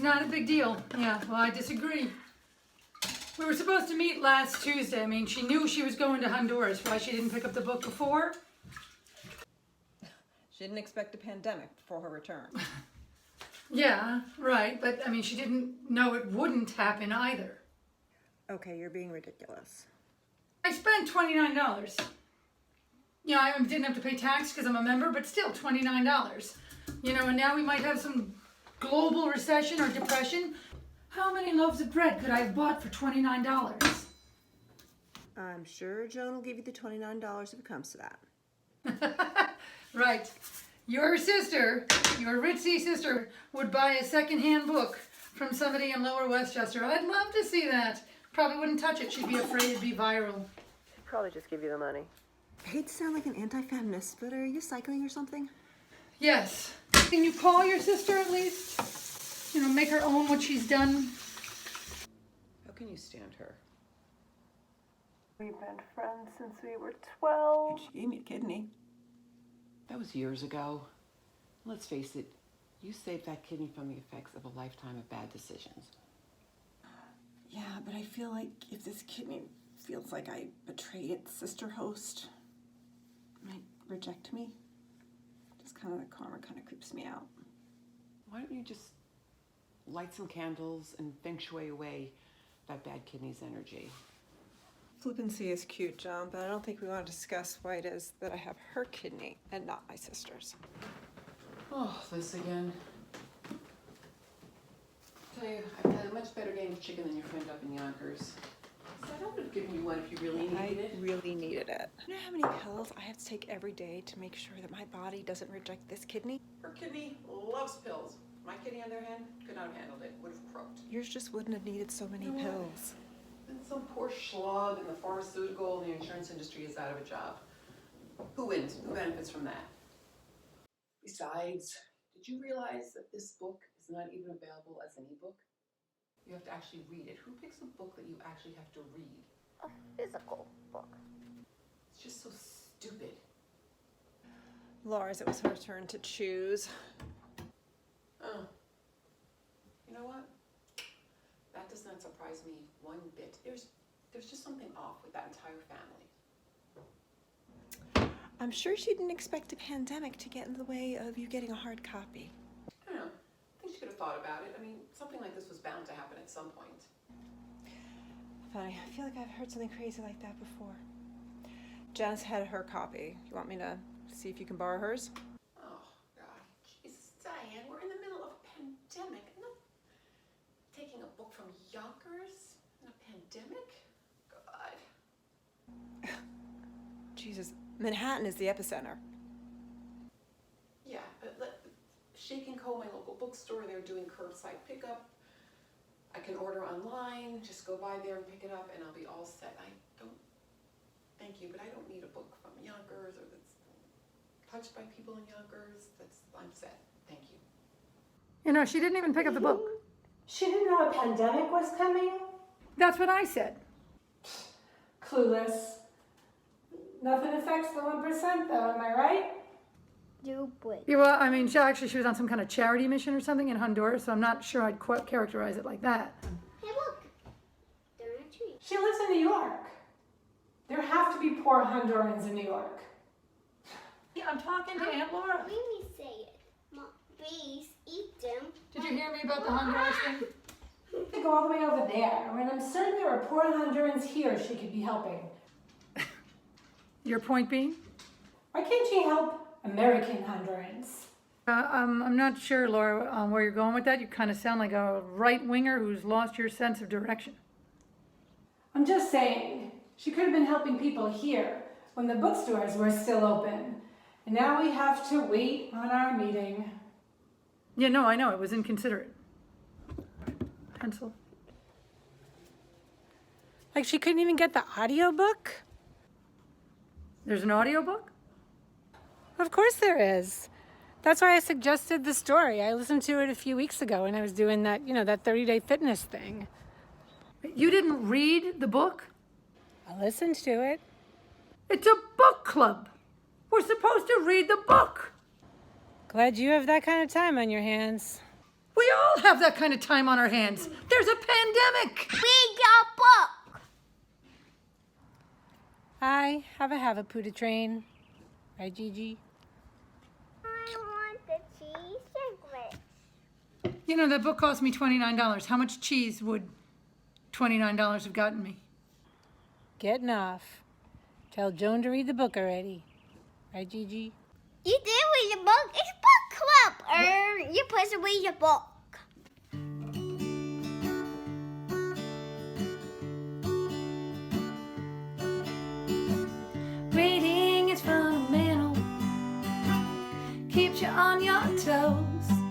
not a big deal. Yeah, well, I disagree. We were supposed to meet last Tuesday. I mean, she knew she was going to Honduras. Why she didn't pick up the book before? She didn't expect a pandemic before her return. Yeah, right. But, I mean, she didn't know it wouldn't happen either. Okay, you're being ridiculous. I spent $29. You know, I didn't have to pay tax because I'm a member, but still $29. You know, and now we might have some global recession or depression. How many loaves of bread could I have bought for $29? I'm sure Joan will give you the $29 if it comes to that. Right. Your sister, your ritzy sister, would buy a secondhand book from somebody in Lower Westchester. I'd love to see that. Probably wouldn't touch it. She'd be afraid it'd be viral. She'd probably just give you the money. I hate to sound like an anti-feminist, but are you cycling or something? Yes. Can you call your sister at least? You know, make her own what she's done. How can you stand her? We've been friends since we were 12. She gave me a kidney. That was years ago. Let's face it, you saved that kidney from the effects of a lifetime of bad decisions. Yeah, but I feel like if this kidney feels like I betrayed its sister host, it might reject me. Just kind of the karma kind of creeps me out. Why don't you just light some candles and feng shui away that bad kidney's energy? Flippancy is cute, John, but I don't think we want to discuss why it is that I have her kidney and not my sister's. Oh, this again. Tell you, I've had a much better game of chicken than your friend up in Yonkers. So I would have given you one if you really needed it. I really needed it. You know how many pills I have to take every day to make sure that my body doesn't reject this kidney? Her kidney loves pills. My kidney, on the other hand, could not have handled it. Would have croaked. Yours just wouldn't have needed so many pills. And some poor schlub in the pharmaceutical and the insurance industry is out of a job. Who wins? Who benefits from that? Besides, did you realize that this book is not even available as an ebook? You have to actually read it. Who picks a book that you actually have to read? A physical book. It's just so stupid. Laura's, it was her turn to choose. Oh. You know what? That does not surprise me one bit. There's just something off with that entire family. I'm sure she didn't expect a pandemic to get in the way of you getting a hard copy. I don't know. I think she could have thought about it. I mean, something like this was bound to happen at some point. Funny, I feel like I've heard something crazy like that before. Janice had her copy. You want me to see if you can borrow hers? Oh, God. Jesus, Diane, we're in the middle of a pandemic. I'm not taking a book from Yonkers in a pandemic? God. Jesus, Manhattan is the epicenter. Yeah, Shake and Co., my local bookstore, they're doing curbside pickup. I can order online, just go by there and pick it up, and I'll be all set. Thank you, but I don't need a book from Yonkers or that's touched by people in Yonkers. I'm set. Thank you. You know, she didn't even pick up the book. She didn't know a pandemic was coming? That's what I said. Clueless. Nothing affects the 1% though, am I right? Stupid. Yeah, well, I mean, she was on some kind of charity mission or something in Honduras, so I'm not sure I'd characterize it like that. Hey, look. They're in a tree. She lives in New York. There have to be poor Hondurans in New York. Yeah, I'm talking to Aunt Laura. Let me say it. Mom, please eat them. Did you hear me about the Honduras thing? They go all the way over there. I mean, I'm certain there are poor Hondurans here she could be helping. Your point being? Why can't she help American Hondurans? I'm not sure, Laura, where you're going with that. You kind of sound like a right-winger who's lost your sense of direction. I'm just saying, she could have been helping people here when the bookstores were still open. And now we have to wait on our meeting. Yeah, no, I know. It was inconsiderate. Pencil. Like she couldn't even get the audiobook? There's an audiobook? Of course there is. That's why I suggested the story. I listened to it a few weeks ago when I was doing that, that 30-day fitness thing. You didn't read the book? I listened to it. It's a book club. We're supposed to read the book. Glad you have that kind of time on your hands. We all have that kind of time on our hands. There's a pandemic. Read your book. I have a Puda train. Right, Gigi? I want the cheese sandwich. You know, that book cost me $29. How much cheese would $29 have gotten me? Getting off. Tell Joan to read the book already. Right, Gigi? You did read the book. It's book club. You're supposed to read your book. Reading is fundamental. Keeps you on your toes.